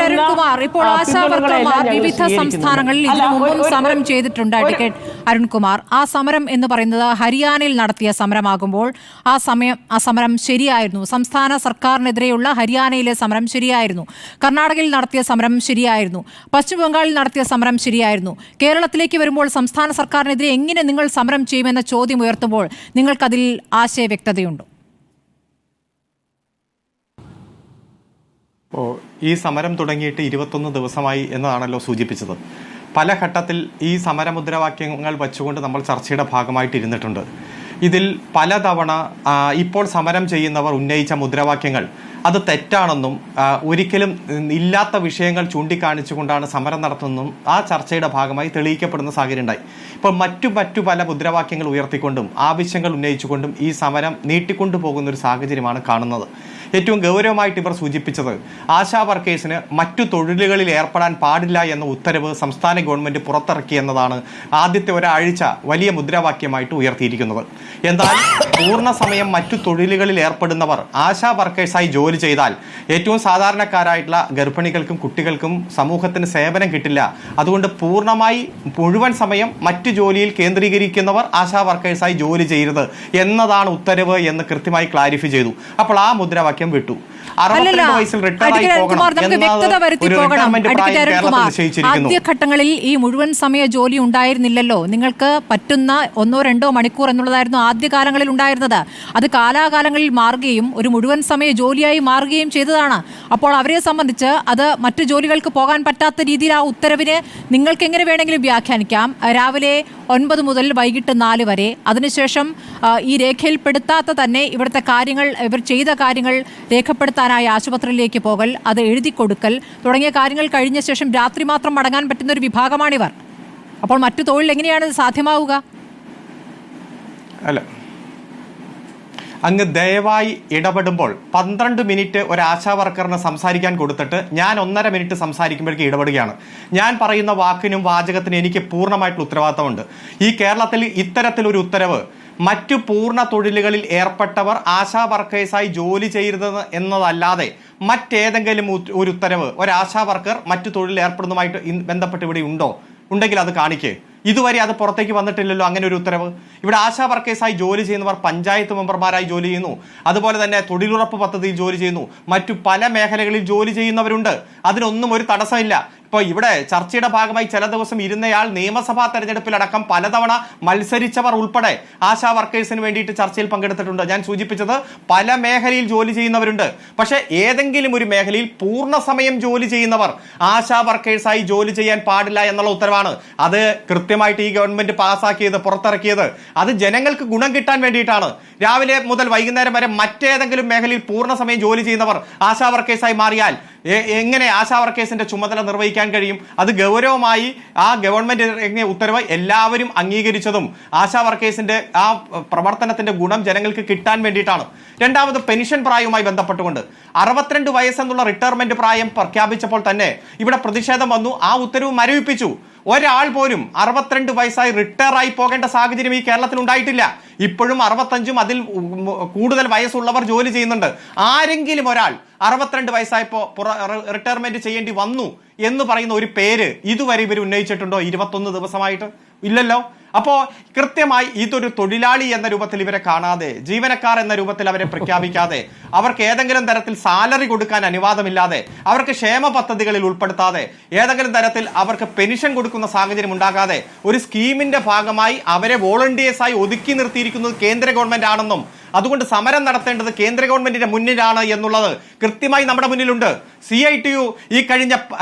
അരുൺകുമാർ, ഇപ്പോൾ ആശാവർക്കർമാർ വിവിധ സംസ്ഥാനങ്ങളിൽ ഇതിനു മുമ്പും സമരം ചെയ്തിട്ടുണ്ട്. അഡ്വക്കേറ്റ് അരുൺകുമാർ, ആ സമരം എന്ന് പറയുന്നത് ഹരിയാനയിൽ നടത്തിയ സമരമാകുമ്പോൾ ആ സമരം ശരിയായിരുന്നു. സംസ്ഥാന സർക്കാരിനെതിരെയുള്ള ഹരിയാനയിലെ സമരം ശരിയായിരുന്നു. കർണാടകയിൽ നടത്തിയ സമരം ശരിയായിരുന്നു. പശ്ചിമ ബംഗാളിൽ നടത്തിയ സമരം ശരിയായിരുന്നു. കേരളത്തിലേക്ക് വരുമ്പോൾ സംസ്ഥാന സർക്കാരിനെതിരെ എങ്ങനെ നിങ്ങൾ സമരം ചെയ്യുമെന്ന ചോദ്യം ഉയർത്തുമ്പോൾ നിങ്ങൾക്കതിൽ ആശയവ്യക്തതയുണ്ടോ? ഈ സമരം തുടങ്ങിയിട്ട് 21 ദിവസമായി എന്നതാണല്ലോ സൂചിപ്പിച്ചത്. പല ഘട്ടത്തിൽ ഈ സമരമുദ്രാവാക്യങ്ങൾ വച്ചുകൊണ്ട് നമ്മൾ ചർച്ചയുടെ ഭാഗമായിട്ടിരുന്നിട്ടുണ്ട്. ഇതിൽ പലതവണ ഇപ്പോൾ സമരം ചെയ്യുന്നവർ ഉന്നയിച്ച മുദ്രാവാക്യങ്ങൾ അത് തെറ്റാണെന്നും ഒരിക്കലും ഇല്ലാത്ത വിഷയങ്ങൾ ചൂണ്ടിക്കാണിച്ചുകൊണ്ടാണ് സമരം നടത്തുന്നതും ആ ചർച്ചയുടെ ഭാഗമായി തെളിയിക്കപ്പെടുന്ന സാഹചര്യം ഉണ്ടായി. ഇപ്പോൾ മറ്റു പല മുദ്രാവാക്യങ്ങൾ ഉയർത്തിക്കൊണ്ടും ആവശ്യങ്ങൾ ഉന്നയിച്ചുകൊണ്ടും ഈ സമരം നീട്ടിക്കൊണ്ടു പോകുന്ന ഒരു സാഹചര്യമാണ് കാണുന്നത്. ഏറ്റവും ഗൗരവമായിട്ട് ഇവർ സൂചിപ്പിച്ചത് ആശാ വർക്കേഴ്സിന് മറ്റു തൊഴിലുകളിൽ ഏർപ്പെടാൻ പാടില്ല എന്ന ഉത്തരവ് സംസ്ഥാന ഗവൺമെന്റ് പുറത്തിറക്കി എന്നതാണ് ആദ്യത്തെ ഒരാഴ്ച വലിയ മുദ്രാവാക്യമായിട്ട് ഉയർത്തിയിരിക്കുന്നത്. എന്നാൽ പൂർണ്ണ സമയം മറ്റു തൊഴിലുകളിൽ ഏർപ്പെടുന്നവർ ആശാ വർക്കേഴ്സായി ജോലി ചെയ്താൽ ഏറ്റവും സാധാരണക്കാരായിട്ടുള്ള ഗർഭിണികൾക്കും കുട്ടികൾക്കും സമൂഹത്തിന് സേവനം കിട്ടില്ല. അതുകൊണ്ട് പൂർണ്ണമായി മുഴുവൻ സമയം മറ്റു ജോലിയിൽ കേന്ദ്രീകരിക്കുന്നവർ ആശാ വർക്കേഴ്സായി ജോലി ചെയ്യരുത് എന്നതാണ് ഉത്തരവ് എന്ന് കൃത്യമായി ക്ലാരിഫൈ ചെയ്തു. അപ്പോൾ ആ മുദ്രാവാക്യം വിട്ടു. ആദ്യഘട്ടങ്ങളിൽ ഈ മുഴുവൻ സമയ ജോലി ഉണ്ടായിരുന്നില്ലല്ലോ. നിങ്ങൾക്ക് പറ്റുന്ന 1-2 മണിക്കൂർ എന്നുള്ളതായിരുന്നു ആദ്യകാലങ്ങളിൽ ഉണ്ടായിരുന്നത്. അത് കാലാകാലങ്ങളിൽ മാറുകയും ഒരു മുഴുവൻ സമയ ജോലിയായി മാറുകയും ചെയ്തതാണ്. അപ്പോൾ അവരെ സംബന്ധിച്ച് അത് മറ്റു ജോലികൾക്ക് പോകാൻ പറ്റാത്ത രീതിയിൽ ആ ഉത്തരവിനെ നിങ്ങൾക്ക് എങ്ങനെ വേണമെങ്കിലും വ്യാഖ്യാനിക്കാം. രാവിലെ 9 മുതൽ വൈകിട്ട് 4 വരെ, അതിനുശേഷം ഈ രേഖയിൽപ്പെടുത്താത്ത തന്നെ ഇവിടുത്തെ കാര്യങ്ങൾ, ഇവർ ചെയ്ത കാര്യങ്ങൾ രേഖപ്പെടുത്താനായി ആശുപത്രിയിലേക്ക് പോകൽ, അത് എഴുതി കൊടുക്കൽ തുടങ്ങിയ കാര്യങ്ങൾ കഴിഞ്ഞ ശേഷം രാത്രി മാത്രം മടങ്ങാൻ പറ്റുന്ന ഒരു വിഭാഗമാണിവർ. അപ്പോൾ മറ്റു തൊഴിൽ എങ്ങനെയാണ് സാധ്യമാവുക? അല്ല, അങ്ങ് ദയവായി ഇടപെടുമ്പോൾ 12 മിനിറ്റ് ഒരു ആശാ വർക്കറിന് സംസാരിക്കാൻ കൊടുത്തിട്ട് ഞാൻ 1.5 മിനിറ്റ് സംസാരിക്കുമ്പോഴേക്കും ഇടപെടുകയാണ്. ഞാൻ പറയുന്ന വാക്കിനും വാചകത്തിനും എനിക്ക് പൂർണ്ണമായിട്ടുള്ള ഉത്തരവാദിത്തമുണ്ട്. ഈ കേരളത്തിൽ ഇത്തരത്തിലൊരു ഉത്തരവ് മറ്റു പൂർണ്ണ തൊഴിലുകളിൽ ഏർപ്പെട്ടവർ ആശാ വർക്കേഴ്സായി ജോലി ചെയ്യരുത് എന്നതല്ലാതെ മറ്റേതെങ്കിലും ഒരു ഉത്തരവ് ഒരാശാ വർക്കർ മറ്റു തൊഴിലിൽ ഏർപ്പെടുന്നതുമായിട്ട് ബന്ധപ്പെട്ട് ഇവിടെ ഉണ്ടെങ്കിൽ അത് കാണിക്കേ. ഇതുവരെ അത് പുറത്തേക്ക് വന്നിട്ടില്ലല്ലോ അങ്ങനെ ഒരു ഉത്തരവ്. ഇവിടെ ആശാ വർക്കേഴ്സായി ജോലി ചെയ്യുന്നവർ പഞ്ചായത്ത് മെമ്പർമാരായി ജോലി ചെയ്യുന്നു, അതുപോലെ തന്നെ തൊഴിലുറപ്പ് പദ്ധതിയിൽ ജോലി ചെയ്യുന്നു, മറ്റു പല മേഖലകളിൽ ജോലി ചെയ്യുന്നവരുണ്ട്. അതിനൊന്നും ഒരു തടസ്സമില്ല. ഇപ്പോൾ ഇവിടെ ചർച്ചയുടെ ഭാഗമായി ചില ദിവസം ഇരുന്നയാൾ നിയമസഭാ തെരഞ്ഞെടുപ്പിലടക്കം പലതവണ മത്സരിച്ചവർ ഉൾപ്പെടെ ആശാ വർക്കേഴ്സിന് വേണ്ടിയിട്ട് ചർച്ചയിൽ പങ്കെടുത്തിട്ടുണ്ട്. ഞാൻ സൂചിപ്പിച്ചത് പല മേഖലയിൽ ജോലി ചെയ്യുന്നവരുണ്ട്. പക്ഷേ ഏതെങ്കിലും ഒരു മേഖലയിൽ പൂർണ്ണ സമയം ജോലി ചെയ്യുന്നവർ ആശാ വർക്കേഴ്സായി ജോലി ചെയ്യാൻ പാടില്ല എന്നുള്ള ഉത്തരവാണ്. അത് കൃത്യമായിട്ട് ഈ ഗവൺമെന്റ് പാസ്സാക്കിയത്, പുറത്തിറക്കിയത് അത് ജനങ്ങൾക്ക് ഗുണം കിട്ടാൻ വേണ്ടിയിട്ടാണ്. രാവിലെ മുതൽ വൈകുന്നേരം വരെ മറ്റേതെങ്കിലും മേഖലയിൽ പൂർണ്ണ സമയം ജോലി ചെയ്യുന്നവർ ആശാ വർക്കേഴ്സായി മാറിയാൽ എങ്ങനെ ആശാ വർക്കേഴ്സിന്റെ ചുമതല നിർവഹിക്കാൻ കഴിയും? അത് ഗൗരവമായി ആ ഗവൺമെന്റ് ഉത്തരവ് എല്ലാവരും അംഗീകരിച്ചതും ആശാ വർക്കേഴ്സിന്റെ ആ പ്രവർത്തനത്തിന്റെ ഗുണം ജനങ്ങൾക്ക് കിട്ടാൻ വേണ്ടിയിട്ടാണ്. രണ്ടാമത് പെൻഷൻ പ്രായവുമായി ബന്ധപ്പെട്ടുകൊണ്ട് 62 വയസ്സെന്നുള്ള റിട്ടയർമെന്റ് പ്രായം പ്രഖ്യാപിച്ചപ്പോൾ തന്നെ ഇവിടെ പ്രതിഷേധം വന്നു. ആ ഉത്തരവ് മരവിപ്പിച്ചു. ഒരാൾ പോലും 62 വയസ്സായി റിട്ടയർ ആയി പോകേണ്ട സാഹചര്യം ഈ കേരളത്തിൽ ഉണ്ടായിട്ടില്ല. ഇപ്പോഴും 65 അതിൽ കൂടുതൽ വയസ്സുള്ളവർ ജോലി ചെയ്യുന്നുണ്ട്. ആരെങ്കിലും ഒരാൾ 62 വയസ്സായപ്പോ റിട്ടയർമെന്റ് ചെയ്യേണ്ടി വന്നു എന്ന് പറയുന്ന ഒരു പേര് ഇതുവരെ ഇവർ ഉന്നയിച്ചിട്ടുണ്ടോ 21 ദിവസമായിട്ട്? ഇല്ലല്ലോ. അപ്പോ കൃത്യമായി ഇതൊരു തൊഴിലാളി എന്ന രൂപത്തിൽ ഇവരെ കാണാതെ, ജീവനക്കാർ എന്ന രൂപത്തിൽ അവരെ പ്രഖ്യാപിക്കാതെ, അവർക്ക് ഏതെങ്കിലും തരത്തിൽ സാലറി കൊടുക്കാൻ അനുവാദമില്ലാതെ, അവർക്ക് ക്ഷേമ പദ്ധതികളിൽ ഉൾപ്പെടുത്താതെ, ഏതെങ്കിലും തരത്തിൽ അവർക്ക് പെൻഷൻ കൊടുക്കുന്ന സാഹചര്യം ഉണ്ടാകാതെ ഒരു സ്കീമിന്റെ ഭാഗമായി അവരെ വോളണ്ടിയേഴ്സായി ഒതുക്കി നിർത്തിയിരിക്കുന്നത് കേന്ദ്ര ഗവൺമെന്റ് ആണെന്നും അതുകൊണ്ട് സമരം നടത്തേണ്ടത് കേന്ദ്ര ഗവൺമെന്റിന്റെ മുന്നിലാണ് എന്നുള്ളത് കൃത്യമായി നമ്മുടെ മുന്നിലുണ്ട്. CITU ഈ കഴിഞ്ഞ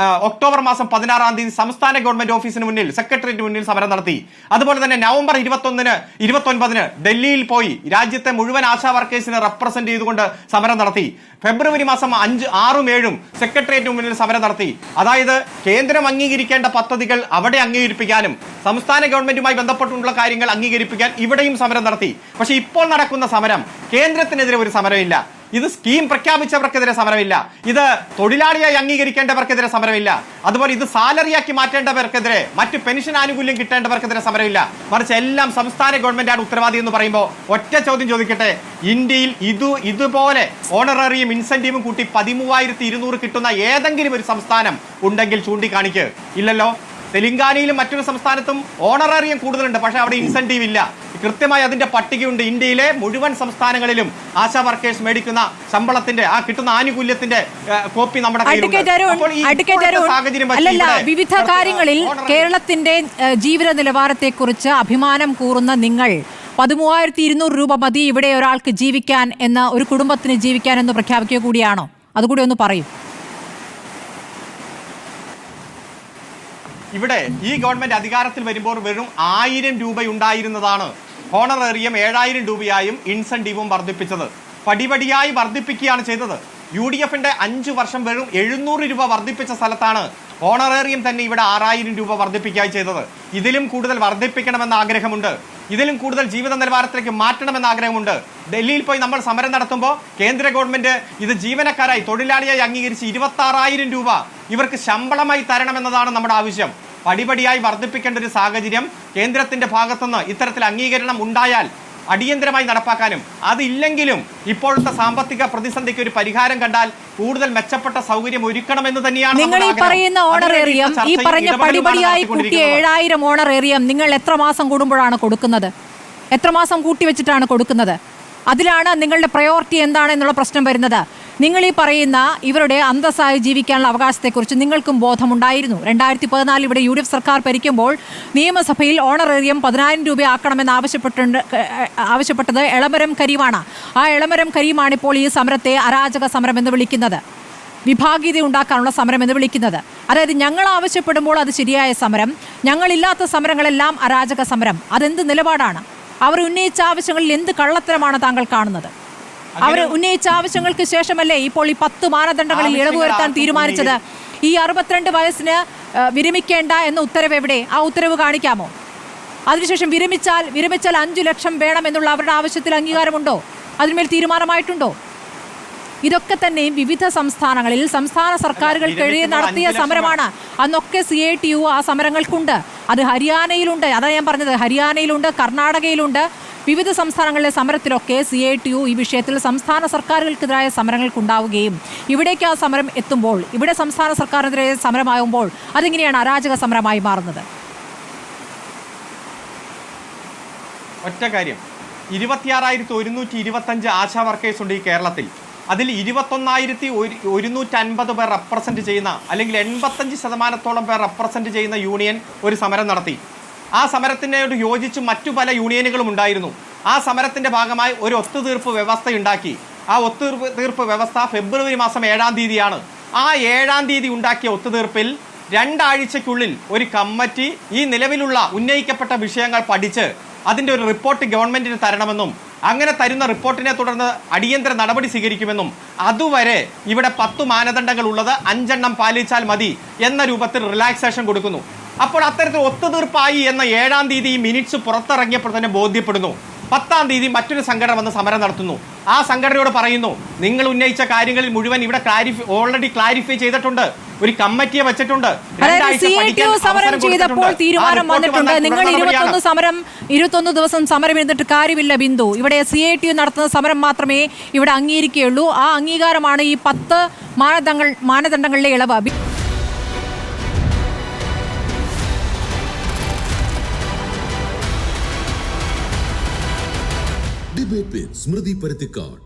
ഒക്ടോബർ മാസം 16-ാം തീയതി സംസ്ഥാന ഗവൺമെന്റ് ഓഫീസിന് മുന്നിൽ, സെക്രട്ടേറിയറ്റിന് മുന്നിൽ സമരം നടത്തി. അതുപോലെ തന്നെ നവംബർ 29-ന് ഡൽഹിയിൽ പോയി രാജ്യത്തെ മുഴുവൻ ആശാ വർക്കേഴ്സിനെ റെപ്രസെന്റ് ചെയ്തുകൊണ്ട് സമരം നടത്തി. ഫെബ്രുവരി മാസം 5, 6, 7 സെക്രട്ടേറിയറ്റിന് മുന്നിൽ സമരം നടത്തി. അതായത് കേന്ദ്രം അംഗീകരിക്കേണ്ട പദ്ധതികൾ അവിടെ അംഗീകരിപ്പിക്കാനും സംസ്ഥാന ഗവൺമെന്റുമായി ബന്ധപ്പെട്ടുള്ള കാര്യങ്ങൾ അംഗീകരിപ്പിക്കാൻ ഇവിടെയും സമരം നടത്തി. പക്ഷേ ഇപ്പോൾ നടക്കുന്ന സമരം കേന്ദ്രത്തിനെതിരെ ഒരു സമരമില്ല, ഇത് സ്കീം പ്രഖ്യാപിച്ചവർക്കെതിരെ സമരമില്ല, ഇത് തൊഴിലാളിയായി അംഗീകരിക്കേണ്ടവർക്കെതിരെ സമരമില്ല, അതുപോലെ ഇത് സാലറിയാക്കി മാറ്റേണ്ടവർക്കെതിരെ, മറ്റ് പെൻഷൻ ആനുകൂല്യം കിട്ടേണ്ടവർക്കെതിരെ സമരമില്ല. മറിച്ച് എല്ലാം സംസ്ഥാന ഗവൺമെന്റാണ് ഉത്തരവാദി എന്ന് പറയുമ്പോൾ ഒറ്റ ചോദ്യം ചോദിക്കട്ടെ, ഇന്ത്യയിൽ ഇതുപോലെ ഓണററിയും ഇൻസെന്റീവും കൂട്ടി 13,200 കിട്ടുന്ന ഏതെങ്കിലും ഒരു സംസ്ഥാനം ഉണ്ടെങ്കിൽ ചൂണ്ടിക്കാണിക്ക്. ഇല്ലല്ലോ. തെലങ്കാനയിലും മറ്റൊരു സംസ്ഥാനത്തും ഓണററിയം കൂടുതലുണ്ട്, പക്ഷെ അവിടെ ഇൻസെന്റീവ് ഇല്ല. കൃത്യമായി അതിന്റെ പട്ടികയുണ്ട്. ഇന്ത്യയിലെ മുഴുവൻ സംസ്ഥാനങ്ങളിലും ആശാ വർക്കേഴ്സ് മേടിക്കുന്ന ശമ്പളത്തിന്റെ ആ കിട്ടുന്ന ആനുകൂല്യത്തിന്റെ കോപ്പി നമ്മുടെ വിവിധ കാര്യങ്ങളിൽ കേരളത്തിന്റെ ജീവിത നിലവാരത്തെക്കുറിച്ച് അഭിമാനം കൂറുന്ന നിങ്ങൾ 13,200 രൂപ മതി ഇവിടെ ഒരാൾക്ക് ജീവിക്കാൻ എന്ന്, ഒരു കുടുംബത്തിന് ജീവിക്കാൻ എന്ന് പ്രഖ്യാപിക്കുക കൂടിയാണോ? അതുകൂടി ഒന്ന് പറയൂ. ഇവിടെ ഈ ഗവൺമെന്റ് അധികാരത്തിൽ വരുമ്പോൾ വെറും 1000 രൂപയുണ്ടായിരുന്നതാണ് ഹോണറേറിയം 7000 രൂപയായും ഇൻസെന്റീവും വർദ്ധിപ്പിച്ചത്. പടിപടിയായി വർദ്ധിപ്പിക്കുകയാണ് ചെയ്തത്. UDFന്റെ 5 വർഷം വെറും 700 രൂപ വർദ്ധിപ്പിച്ച സ്ഥലത്താണ് ഹോണറേറിയം തന്നെ ഇവിടെ 6000 രൂപ വർദ്ധിപ്പിക്കുകയായി ചെയ്തത്. ഇതിലും കൂടുതൽ വർദ്ധിപ്പിക്കണമെന്ന ആഗ്രഹമുണ്ട്, ഇതിലും കൂടുതൽ ജീവിത നിലവാരത്തിലേക്ക് മാറ്റണമെന്ന ആഗ്രഹമുണ്ട്. ഡൽഹിയിൽ പോയി നമ്മൾ സമരം നടത്തുമ്പോൾ കേന്ദ്ര ഗവൺമെന്റ് ഇത് ജീവനക്കാരായി തൊഴിലാളിയായി അംഗീകരിച്ച് 26,000 രൂപ ഇവർക്ക് ശമ്പളമായി തരണമെന്നതാണ് നമ്മുടെ ആവശ്യം. പടിപടിയായി വർദ്ധിപ്പിക്കേണ്ട ഒരു സാഹചര്യം കേന്ദ്രത്തിന്റെ ഭാഗത്തുനിന്ന് ഇത്തരത്തിൽ അംഗീകരണം ഉണ്ടായാൽ അടിയന്തരമായി നടപ്പാക്കാനും, അതില്ലെങ്കിലും ഇപ്പോഴത്തെ സാമ്പത്തിക പ്രതിസന്ധിക്ക് ഒരു പരിഹാരം കണ്ടാൽ കൂടുതൽ മെച്ചപ്പെട്ട സൗകര്യം ഒരുക്കണമെന്ന് തന്നെയാണ് നിങ്ങൾ ഈ പറയുന്ന ഓണറേറിയം, ഈ പറഞ്ഞ പടിപടിയായി കൂട്ടിയ 7000 ഓണറേറിയം നിങ്ങൾ എത്ര മാസം കൂടുമ്പോഴാണ് കൊടുക്കുന്നത്? എത്ര മാസം കൂട്ടി വെച്ചിട്ടാണ് കൊടുക്കുന്നത്? അതിലാണ് നിങ്ങളുടെ പ്രയോറിറ്റി എന്താണെന്നുള്ള പ്രശ്നം വരുന്നത്. നിങ്ങൾ ഈ പറയുന്ന ഇവരുടെ അന്തസ്സായി ജീവിക്കാനുള്ള അവകാശത്തെക്കുറിച്ച് നിങ്ങൾക്കും ബോധമുണ്ടായിരുന്നു. 2014 ഇവിടെ UDF സർക്കാർ ഭരിക്കുമ്പോൾ നിയമസഭയിൽ ഓണറേറിയം 10,000 രൂപ ആക്കണമെന്ന് ആവശ്യപ്പെട്ടത് എളമരം കരീമാണ്. ആ എളമരം കരീമാണ് ഇപ്പോൾ ഈ സമരത്തെ അരാജക സമരം എന്ന് വിളിക്കുന്നത്, വിഭാഗീയത ഉണ്ടാക്കാനുള്ള സമരം എന്ന് വിളിക്കുന്നത്. അതായത് ഞങ്ങൾ ആവശ്യപ്പെടുമ്പോൾ അത് ശരിയായ സമരം, ഞങ്ങളില്ലാത്ത സമരങ്ങളെല്ലാം അരാജക സമരം. അതെന്ത് നിലപാടാണ്? അവർ ഉന്നയിച്ച ആവശ്യങ്ങളിൽ എന്ത് കള്ളത്തരമാണ് താങ്കൾ കാണുന്നത്? അവർ ഉന്നയിച്ച ആവശ്യങ്ങൾക്ക് ശേഷമല്ലേ ഇപ്പോൾ ഈ 10 മാനദണ്ഡങ്ങളിൽ ഇളവ് വരുത്താൻ തീരുമാനിച്ചത്? ഈ 62 വയസ്സിന് വിരമിക്കേണ്ട എന്ന ഉത്തരവ് എവിടെ? ആ ഉത്തരവ് കാണിക്കാമോ? അതിനുശേഷം വിരമിച്ചാൽ 5 ലക്ഷം വേണം എന്നുള്ള അവരുടെ ആവശ്യത്തിൽ അംഗീകാരമുണ്ടോ? അതിന്മേൽ തീരുമാനമായിട്ടുണ്ടോ? ഇതൊക്കെ തന്നെയും വിവിധ സംസ്ഥാനങ്ങളിൽ സംസ്ഥാന സർക്കാരുകൾക്കെതിരെ നടത്തിയ സമരമാണ്. അന്നൊക്കെ CITU ആ സമരങ്ങൾക്കുണ്ട്. അത് ഹരിയാനയിലുണ്ട്, അതാണ് ഞാൻ പറഞ്ഞത്, ഹരിയാനയിലുണ്ട്, കർണാടകയിലുണ്ട്. വിവിധ സംസ്ഥാനങ്ങളിലെ സമരത്തിലൊക്കെ CITU ഈ വിഷയത്തിൽ സംസ്ഥാന സർക്കാരുകൾക്കെതിരായ സമരങ്ങൾക്കുണ്ടാവുകയും ഇവിടേക്ക് ആ സമരം എത്തുമ്പോൾ, ഇവിടെ സംസ്ഥാന സർക്കാരിനെതിരെ സമരമാകുമ്പോൾ അതെങ്ങനെയാണ് അരാജക സമരമായി മാറുന്നത്? ഒറ്റ കാര്യം, 26,125 ആശാ വർക്കേഴ്സ് ഉണ്ട് ഈ കേരളത്തിൽ. അതിൽ 21,150 പേർ റെപ്രസെന്റ് ചെയ്യുന്ന, അല്ലെങ്കിൽ 85% പേർ റെപ്രസെന്റ് ചെയ്യുന്ന യൂണിയൻ ഒരു സമരം നടത്തി. ആ സമരത്തിനോട് യോജിച്ച് മറ്റു പല യൂണിയനുകളും ഉണ്ടായിരുന്നു. ആ സമരത്തിന്റെ ഭാഗമായി ഒരു ഒത്തുതീർപ്പ് വ്യവസ്ഥ ഉണ്ടാക്കി. ആ ഒത്തുതീർപ്പ് വ്യവസ്ഥ ഫെബ്രുവരി മാസം 7-ാം തീയതിയാണ്. ആ 7-ാം തീയതി ഉണ്ടാക്കിയ ഒത്തുതീർപ്പിൽ 2 ആഴ്ചയ്ക്കുള്ളിൽ ഒരു കമ്മിറ്റി ഈ നിലവിലുള്ള ഉന്നയിക്കപ്പെട്ട വിഷയങ്ങൾ പഠിച്ച് അതിൻ്റെ ഒരു റിപ്പോർട്ട് ഗവൺമെന്റിന് തരണമെന്നും, അങ്ങനെ തരുന്ന റിപ്പോർട്ടിനെ തുടർന്ന് അടിയന്തര നടപടി സ്വീകരിക്കുമെന്നും, അതുവരെ ഇവിടെ 10 മാനദണ്ഡങ്ങൾ ഉള്ളത് 5 എണ്ണം പാലിച്ചാൽ മതി എന്ന രൂപത്തിൽ റിലാക്സേഷൻ കൊടുക്കുന്നു. അപ്പോൾ അത്തരത്തിൽ ഒത്തുതീർപ്പായി എന്ന 7-ാം തീയതി മിനിറ്റ്സ് പുറത്തിറങ്ങിയപ്പോൾ തന്നെ ബോധ്യപ്പെടുന്നു. 10-ാം തീയതി മറ്റൊരു സംഘടന വന്ന് സമരം നടത്തുന്നു. ആ സംഘടനയോട് പറയുന്നു, നിങ്ങൾ ഉന്നയിച്ച കാര്യങ്ങളിൽ മുഴുവൻ ഇവിടെ ഓൾറെഡി ക്ലാരിഫൈ ചെയ്തിട്ടുണ്ട്, ഒരു കമ്മിറ്റിയെ വെച്ചിട്ടുണ്ട്. സമരം ചെയ്തപ്പോൾ തീരുമാനം വന്നിട്ടുണ്ട്. നിങ്ങൾ 21 ദിവസം സമരം ഇരുന്നിട്ട് കാര്യമില്ല ബിന്ദു. ഇവിടെ CITU നടത്തുന്ന സമരം മാത്രമേ ഇവിടെ അംഗീകരിക്കുകയുള്ളൂ. ആ അംഗീകാരമാണ് ഈ 10 മാനദണ്ഡങ്ങളിലെ ഇളവ്. ഡിബേറ്റ് വിത്ത് സ്മൃതി പരുത്തിക്കാട്.